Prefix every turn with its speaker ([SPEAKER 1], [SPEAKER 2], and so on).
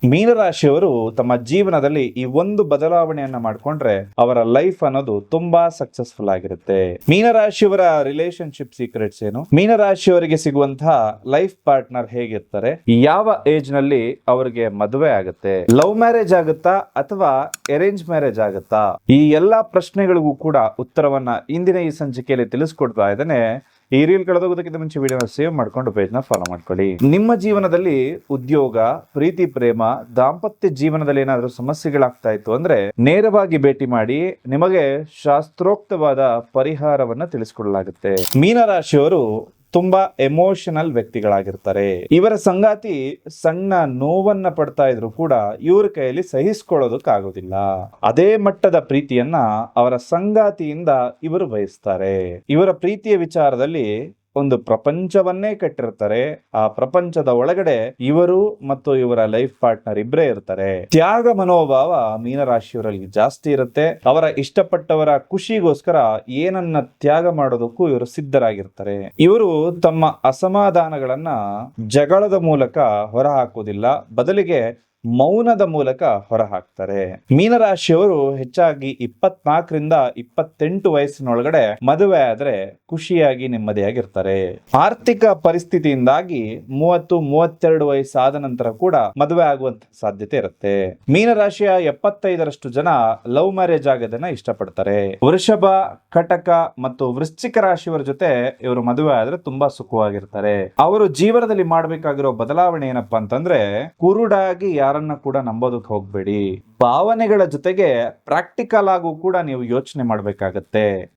[SPEAKER 1] ಮೀನರಾಶಿಯವರು ತಮ್ಮ ಜೀವನದಲ್ಲಿ ಈ ಒಂದು ಬದಲಾವಣೆಯನ್ನ ಮಾಡ್ಕೊಂಡ್ರೆ ಅವರ ಲೈಫ್ ಅನ್ನೋದು ತುಂಬಾ ಸಕ್ಸಸ್ಫುಲ್ ಆಗಿರುತ್ತೆ. ಮೀನರಾಶಿಯವರ ರಿಲೇಶನ್ಶಿಪ್ ಸೀಕ್ರೆಟ್ಸ್ ಏನು, ಮೀನರಾಶಿಯವರಿಗೆ ಸಿಗುವಂತಹ ಲೈಫ್ ಪಾರ್ಟ್ನರ್ ಹೇಗಿರ್ತಾರೆ, ಯಾವ ಏಜ್ ನಲ್ಲಿ ಅವರಿಗೆ ಮದುವೆ ಆಗುತ್ತೆ, ಲವ್ ಮ್ಯಾರೇಜ್ ಆಗುತ್ತಾ ಅಥವಾ ಅರೇಂಜ್ ಮ್ಯಾರೇಜ್ ಆಗುತ್ತಾ, ಈ ಎಲ್ಲಾ ಪ್ರಶ್ನೆಗಳಿಗೂ ಕೂಡ ಉತ್ತರವನ್ನ ಇಂದಿನ ಈ ಸಂಚಿಕೆಯಲ್ಲಿ ತಿಳಿಸ್ಕೊಡ್ತಾ ಇದ್ದೇನೆ. ಈ ರೀಲ್ ಕಳೆದೋಗೋದಕ್ಕಿಂತ ಮುಂಚೆ ವಿಡಿಯೋನ ಸೇವ್ ಮಾಡ್ಕೊಂಡು ಪೇಜ್ನ ಫಾಲೋ ಮಾಡ್ಕೊಳ್ಳಿ. ನಿಮ್ಮ ಜೀವನದಲ್ಲಿ ಉದ್ಯೋಗ, ಪ್ರೀತಿ, ಪ್ರೇಮ, ದಾಂಪತ್ಯ ಜೀವನದಲ್ಲಿ ಏನಾದರೂ ಸಮಸ್ಯೆಗಳಾಗ್ತಾ ಇತ್ತು ಅಂದ್ರೆ ನೇರವಾಗಿ ಭೇಟಿ ಮಾಡಿ, ನಿಮಗೆ ಶಾಸ್ತ್ರೋಕ್ತವಾದ ಪರಿಹಾರವನ್ನ ತಿಳಿಸ್ಕೊಡಲಾಗುತ್ತೆ. ಮೀನರಾಶಿಯವರು ತುಂಬಾ ಎಮೋಷನಲ್ ವ್ಯಕ್ತಿಗಳಾಗಿರ್ತಾರೆ. ಇವರ ಸಂಗಾತಿ ಸಣ್ಣ ನೋವನ್ನ ಪಡ್ತಾ ಇದ್ರು ಕೂಡ ಇವ್ರ ಕೈಯಲ್ಲಿ ಸಹಿಸ್ಕೊಳ್ಳೋದಕ್ಕಾಗೋದಿಲ್ಲ. ಅದೇ ಮಟ್ಟದ ಪ್ರೀತಿಯನ್ನ ಅವರ ಸಂಗಾತಿಯಿಂದ ಇವರು ಬಯಸ್ತಾರೆ. ಇವರ ಪ್ರೀತಿಯ ವಿಚಾರದಲ್ಲಿ ಒಂದು ಪ್ರಪಂಚವನ್ನೇ ಕಟ್ಟಿರ್ತಾರೆ. ಆ ಪ್ರಪಂಚದ ಒಳಗಡೆ ಇವರು ಮತ್ತು ಇವರ ಲೈಫ್ ಪಾರ್ಟ್ನರ್ ಇಬ್ಬರೇ ಇರ್ತಾರೆ. ತ್ಯಾಗ ಮನೋಭಾವ ಮೀನರಾಶಿಯವರಲ್ಲಿ ಜಾಸ್ತಿ ಇರುತ್ತೆ. ಅವರ ಇಷ್ಟಪಟ್ಟವರ ಖುಷಿಗೋಸ್ಕರ ಏನನ್ನ ತ್ಯಾಗ ಮಾಡೋದಕ್ಕೂ ಇವರು ಸಿದ್ಧರಾಗಿರ್ತಾರೆ. ಇವರು ತಮ್ಮ ಅಸಮಾಧಾನಗಳನ್ನ ಜಗಳದ ಮೂಲಕ ಹೊರಹಾಕುವುದಿಲ್ಲ, ಬದಲಿಗೆ ಮೌನದ ಮೂಲಕ ಹೊರಹಾಕ್ತಾರೆ. ಮೀನರಾಶಿಯವರು ಹೆಚ್ಚಾಗಿ 24ರಿಂದ 28 ವಯಸ್ಸಿನೊಳಗಡೆ ಮದುವೆ ಆದ್ರೆ ಖುಷಿಯಾಗಿ ನೆಮ್ಮದಿಯಾಗಿರ್ತಾರೆ. ಆರ್ಥಿಕ ಪರಿಸ್ಥಿತಿಯಿಂದಾಗಿ 30-32 ವಯಸ್ಸಾದ ನಂತರ ಕೂಡ ಮದುವೆ ಆಗುವಂತ ಸಾಧ್ಯತೆ ಇರುತ್ತೆ. ಮೀನರಾಶಿಯ 75ರಷ್ಟು ಜನ ಲವ್ ಮ್ಯಾರೇಜ್ ಆಗೋದನ್ನ ಇಷ್ಟಪಡ್ತಾರೆ. ವೃಷಭ, ಕಟಕ ಮತ್ತು ವೃಶ್ಚಿಕ ರಾಶಿಯವರ ಜೊತೆ ಇವರು ಮದುವೆ ಆದ್ರೆ ತುಂಬಾ ಸುಖವಾಗಿರ್ತಾರೆ. ಅವರು ಜೀವನದಲ್ಲಿ ಮಾಡಬೇಕಾಗಿರೋ ಬದಲಾವಣೆ ಏನಪ್ಪಾ ಅಂತಂದ್ರೆ, ಕುರುಡಾಗಿ ಯಾರನ್ನ ಕೂಡ ನಂಬೋದಕ್ಕೆ ಹೋಗ್ಬೇಡಿ. ಭಾವನೆಗಳ ಜೊತೆಗೆ ಪ್ರಾಕ್ಟಿಕಲ್ ಆಗು ಕೂಡ ನೀವು ಯೋಚನೆ ಮಾಡಬೇಕಾಗತ್ತೆ.